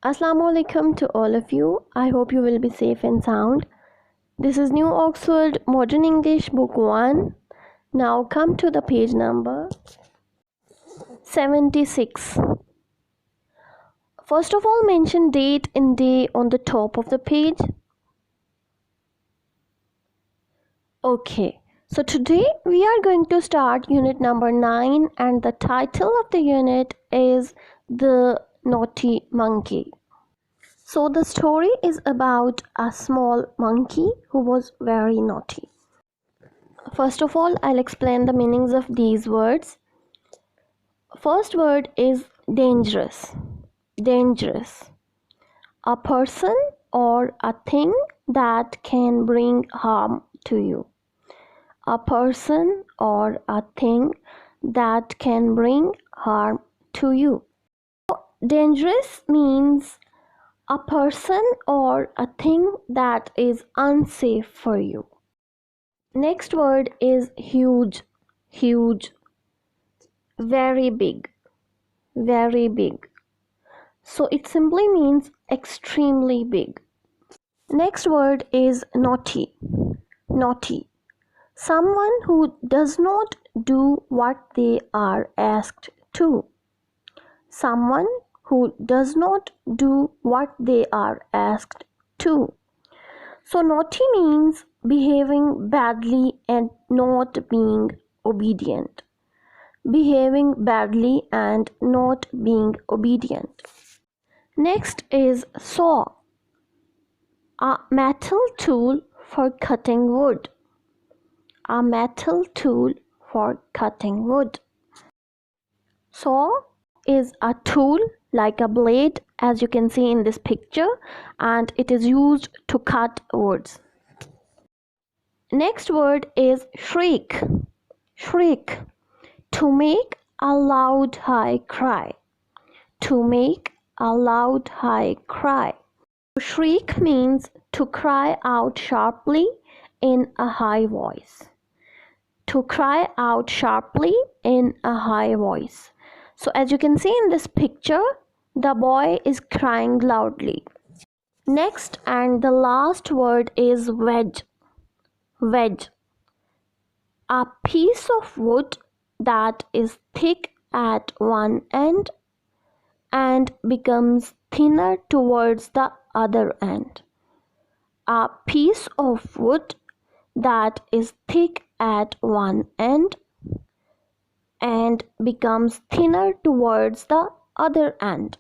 Assalamu alaikum to all of you. I hope you will be safe and sound. This is New Oxford Modern English Book 1. Now come to the page number 76. First of all, mention date and day on the top of the page. Okay, so today we are going to start unit number 9 and the title of the unit is The Naughty Monkey. So the story is about a small monkey who was very naughty. First of all, I'll explain the meanings of these words. First word is dangerous. Dangerous. A person or a thing that can bring harm to you. A person or a thing that can bring harm to you. Dangerous means a person or a thing that is unsafe for you. Next word is huge. Huge. Very big. Very big. So it simply means extremely big. Next word is naughty. Naughty. Someone who does not do what they are asked to. Someone who does not do what they are asked to. So naughty means behaving badly and not being obedient. Behaving badly and not being obedient. Next is saw. A metal tool for cutting wood. A metal tool for cutting wood. Saw is a tool like a blade, as you can see in this picture, and it is used to cut woods. Next word is shriek. Shriek. To make a loud high cry. To make a loud high cry. Shriek means to cry out sharply in a high voice. To cry out sharply in a high voice. So as you can see in this picture, the boy is crying loudly. Next and the last word is wedge. Wedge. A piece of wood that is thick at one end and becomes thinner towards the other end. A piece of wood that is thick at one end and becomes thinner towards the other end.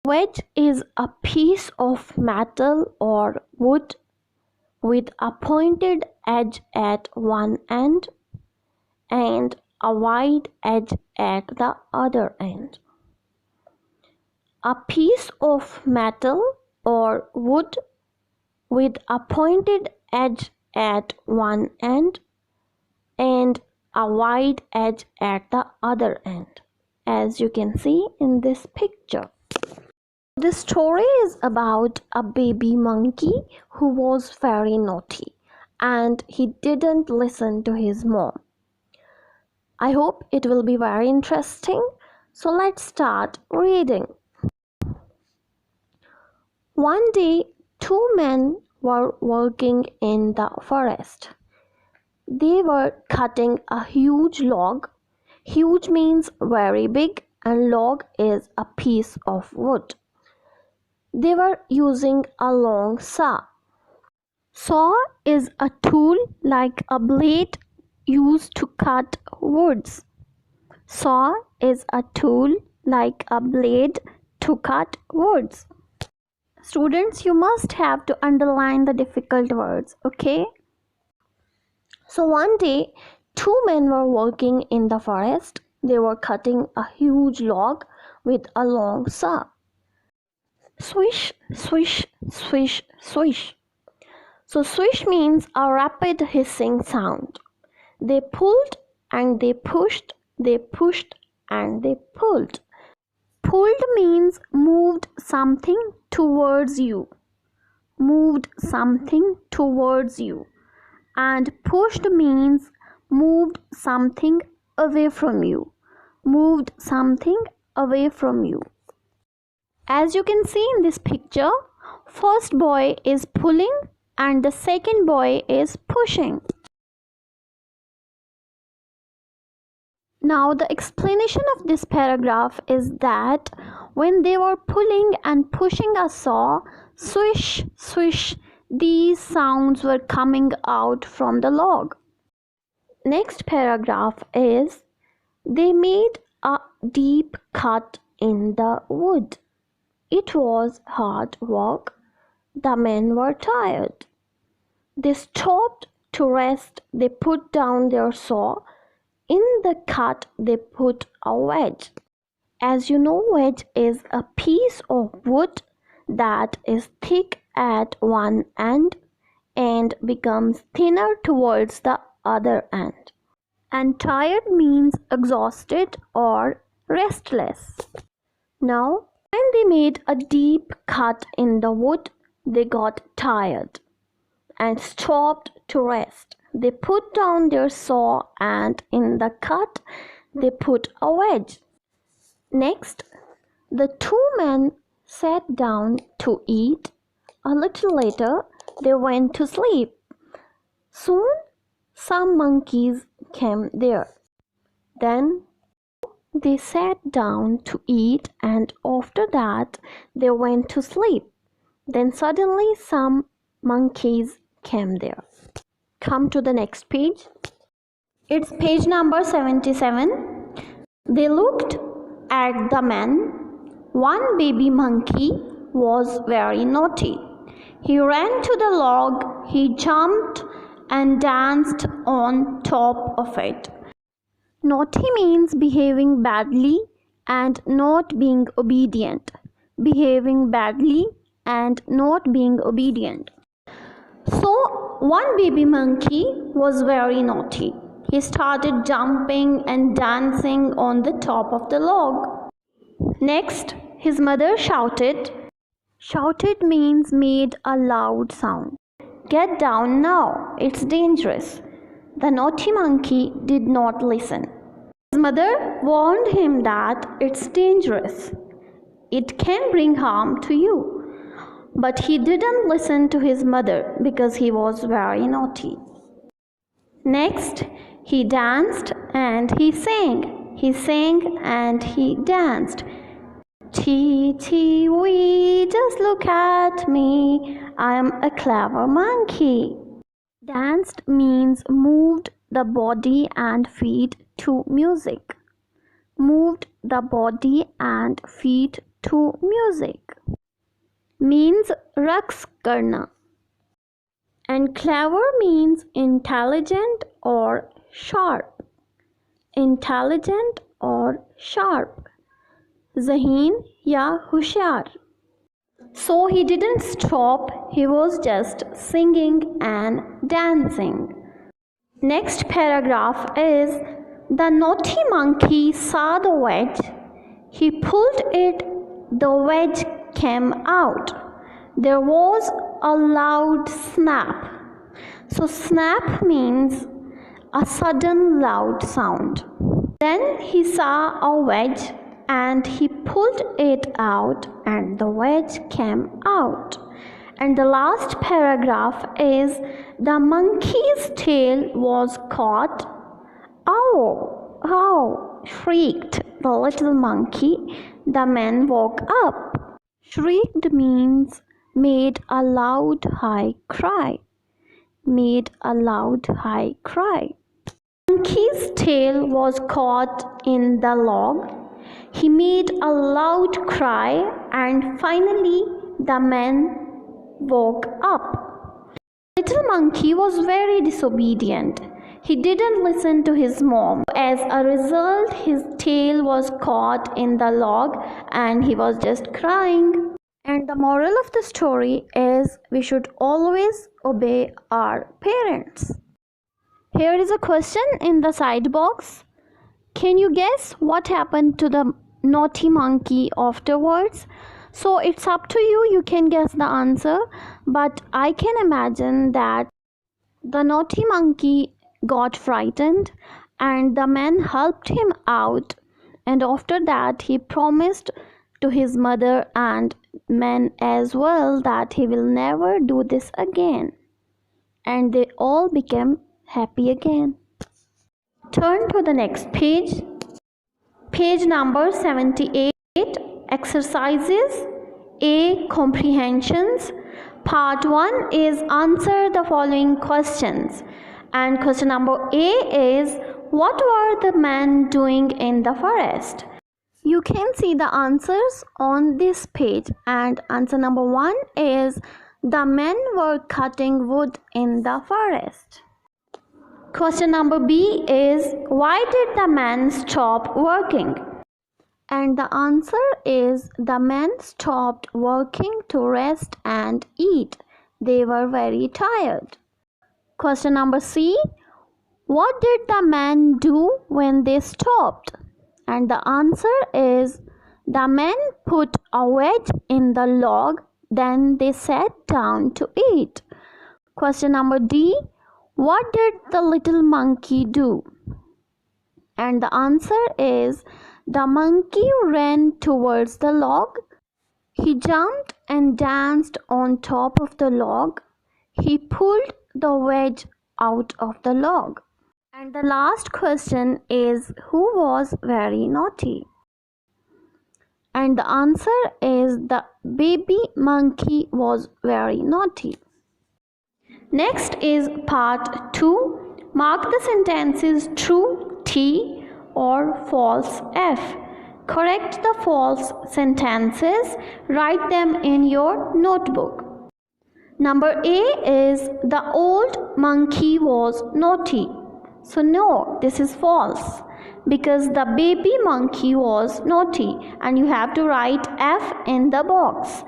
Wedge is a piece of metal or wood with a pointed edge at one end and a wide edge at the other end. A piece of metal or wood with a pointed edge at one end and a wide edge at the other end, as you can see in this picture. This story is about a baby monkey who was very naughty and he didn't listen to his mom. I hope it will be very interesting. So let's start reading. One day, two men were working in the forest. They were cutting a huge log. Huge means very big and log is a piece of wood. They were using a long saw. Saw is a tool like a blade used to cut woods. Saw is a tool like a blade to cut woods. Students, you must have to underline the difficult words, okay? So one day, two men were working in the forest. They were cutting a huge log with a long saw. Swish, swish, swish, swish. So swish means a rapid hissing sound. They pulled and they pushed and they pulled. Pulled means moved something towards you. Moved something towards you. And pushed means moved something away from you. Moved something away from you. As you can see in this picture, first boy is pulling and the second boy is pushing. Now the explanation of this paragraph is that when they were pulling and pushing a saw, swish, swish, these sounds were coming out from the log. Next paragraph is, they made a deep cut in the wood. It was hard work. The men were tired. They stopped to rest. They put down their saw. In the cut, they put a wedge. As you know, wedge is a piece of wood that is thick at one end and becomes thinner towards the other end. And tired means exhausted or restless. Now, when they made a deep cut in the wood, they got tired and stopped to rest. They put down their saw and in the cut, they put a wedge. Next, the two men sat down to eat. A little later, they went to sleep. Soon, some monkeys came there. Then they sat down to eat, and after that, they went to sleep. Then suddenly, some monkeys came there. Come to the next page. It's page number 77. They looked at the men. One baby monkey was very naughty. He ran to the log, he jumped and danced on top of it. Naughty means behaving badly and not being obedient. Behaving badly and not being obedient. So, one baby monkey was very naughty. He started jumping and dancing on the top of the log. Next, his mother shouted. Shouted means made a loud sound. Get down now, it's dangerous. The naughty monkey did not listen. His mother warned him that it's dangerous. It can bring harm to you. But he didn't listen to his mother because he was very naughty. Next, he danced and he sang. He sang and he danced. Chee chee wee, just look at me. I'm a clever monkey. Danced means moved the body and feet to music. Moved the body and feet to music. Means raqs karna. And clever means intelligent or sharp. Intelligent or sharp. Zahin ya hushar. So he didn't stop, he was just singing and dancing. Next paragraph is, the naughty monkey saw the wedge. He pulled it, the wedge came out. There was a loud snap. So snap means a sudden loud sound. Then he saw a wedge and he pulled it out and the wedge came out. And the last paragraph is, the monkey's tail was caught. Ow, ow, shrieked the little monkey. The man woke up. Shrieked means made a loud high cry. Made a loud high cry. Monkey's tail was caught in the log. He made a loud cry and finally the man woke up. Little monkey was very disobedient. He didn't listen to his mom. As a result, his tail was caught in the log and he was just crying. And the moral of the story is we should always obey our parents. Here is a question in the side box. Can you guess what happened to the naughty monkey afterwards? So it's up to you, you can guess the answer, but I can imagine that the naughty monkey got frightened and the man helped him out, and after that he promised to his mother and men as well that he will never do this again. And they all became happy again. Turn to the next page. Page number 78. Exercises A. Comprehensions. Part 1 is answer the following questions. And question number A is, what were the men doing in the forest? You can see the answers on this page. And answer number 1 is, the men were cutting wood in the forest. Question number B is, why did the men stop working? And the answer is, the men stopped working to rest and eat. They were very tired. Question number C, what did the men do when they stopped? And the answer is, the men put a wedge in the log, then they sat down to eat. Question number D, what did the little monkey do? And the answer is, the monkey ran towards the log. He jumped and danced on top of the log. He pulled the wedge out of the log. And the last question is, who was very naughty? And the answer is, the baby monkey was very naughty. Next is part 2. Mark the sentences true T or false F. Correct the false sentences. Write them in your notebook. Number A is, the old monkey was naughty. So no, this is false because the baby monkey was naughty and you have to write F in the box.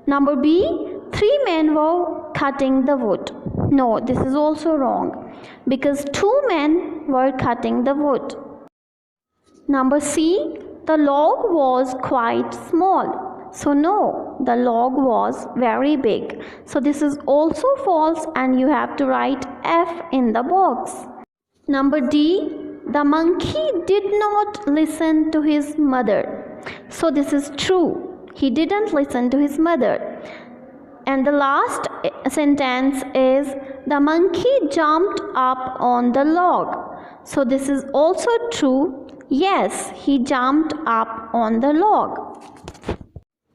Number B, 3 men were cutting the wood. No, this is also wrong because 2 men were cutting the wood. Number C, the log was quite small. So no, the log was very big. So this is also false and you have to write F in the box. Number D, the monkey did not listen to his mother. So this is true. He didn't listen to his mother. And the last sentence is, the monkey jumped up on the log. So this is also true. Yes, he jumped up on the log.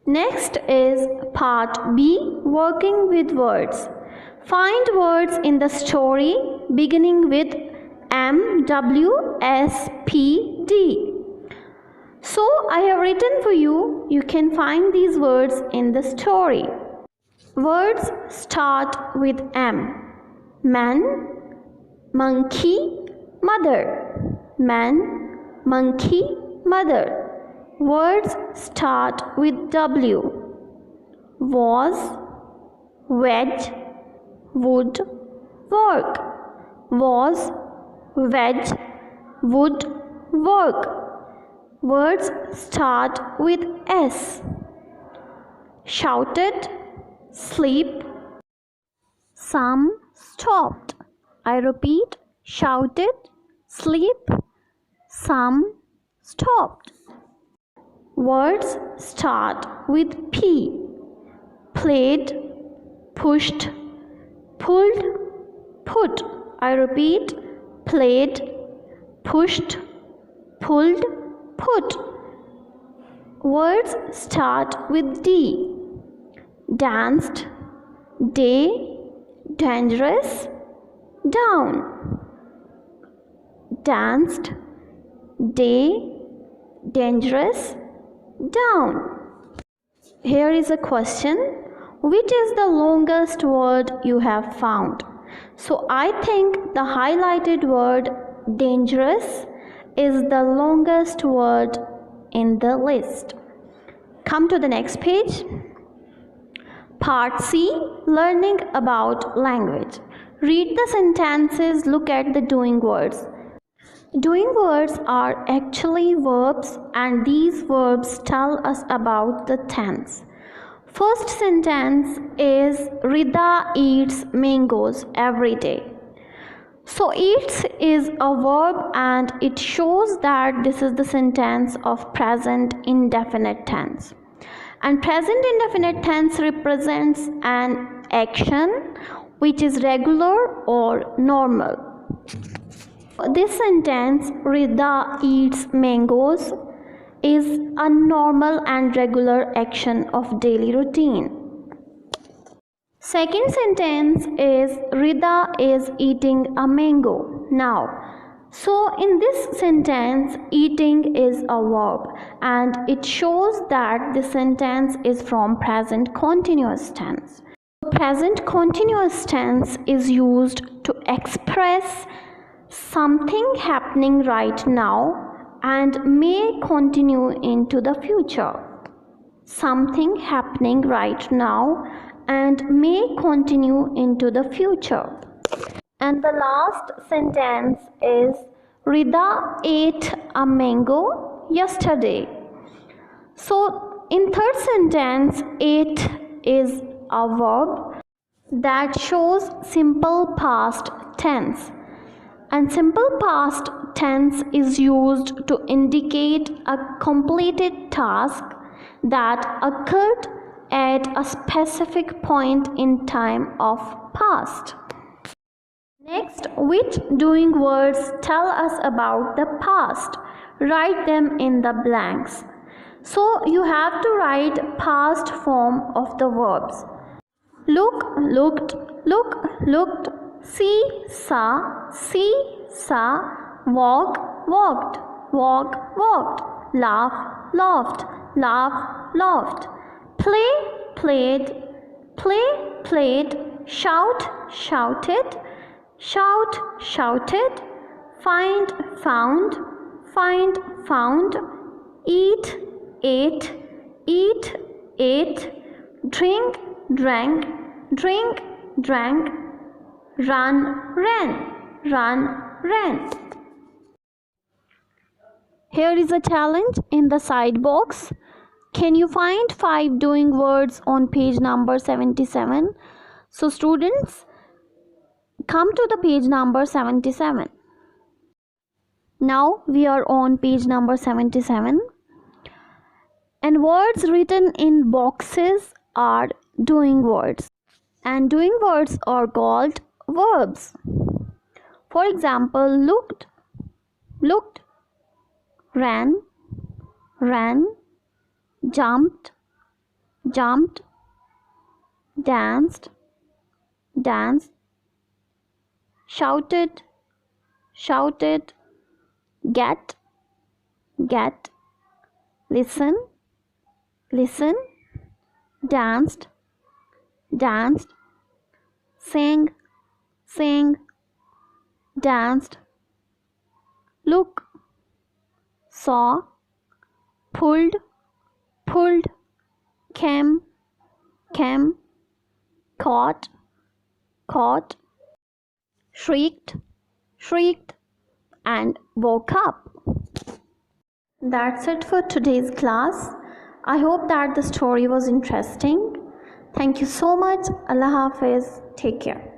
Next is part B, working with words. Find words in the story beginning with M, W, S, P, D. So I have written for you. You can find these words in the story. Words start with M. Man, monkey, mother. Man, monkey, mother. Words start with W. Was, wedge, would, work. Was, wedge, would, work. Words start with S. Shouted, sleep. Some stopped. I repeat, shouted, sleep. Some stopped. Words start with P. Played, pushed, pulled, put. I repeat, played, pushed, pulled, put. Words start with D. Danced, day, dangerous, down. Danced, day, dangerous, down. Here is a question. Which is the longest word you have found? So I think the highlighted word dangerous is the longest word in the list. Come to the next page. Part C, learning about language. Read the sentences, look at the doing words. Doing words are actually verbs and these verbs tell us about the tense. First sentence is Rida eats mangoes every day. So eats is a verb and it shows that this is the sentence of present indefinite tense. And present indefinite tense represents an action which is regular or normal. This sentence, Rida eats mangoes, is a normal and regular action of daily routine. Second sentence is Rida is eating a mango. Now, so in this sentence, eating is a verb and it shows that the sentence is from present continuous tense. Present continuous tense is used to express something happening right now and may continue into the future. Something happening right now and may continue into the future. And the last sentence is Rida ate a mango yesterday. So in third sentence, ate is a verb that shows simple past tense. And simple past tense is used to indicate a completed task that occurred at a specific point in time of past. Next, which doing words tell us about the past? Write them in the blanks. So you have to write past form of the verbs. Look, looked, look, looked, see, saw, walk, walked, walk, walked, laugh, laughed, laugh, laughed, play, played, play, played, shout, shouted, shout, shouted, find, found, eat, ate, ate, drink, drank, drank, run, ran. Here is a challenge in the side box. Can you find 5 doing words on page number 77? So students, come to the page number 77. Now we are on page number 77. And words written in boxes are doing words. And doing words are called verbs. For example, looked, ran, jumped, danced, shouted, get, listen, danced, sang, danced, look, saw, pulled, came, caught, shrieked, and woke up. That's it for today's class. I hope that the story was interesting. Thank you so much. Allah Hafiz. Take care.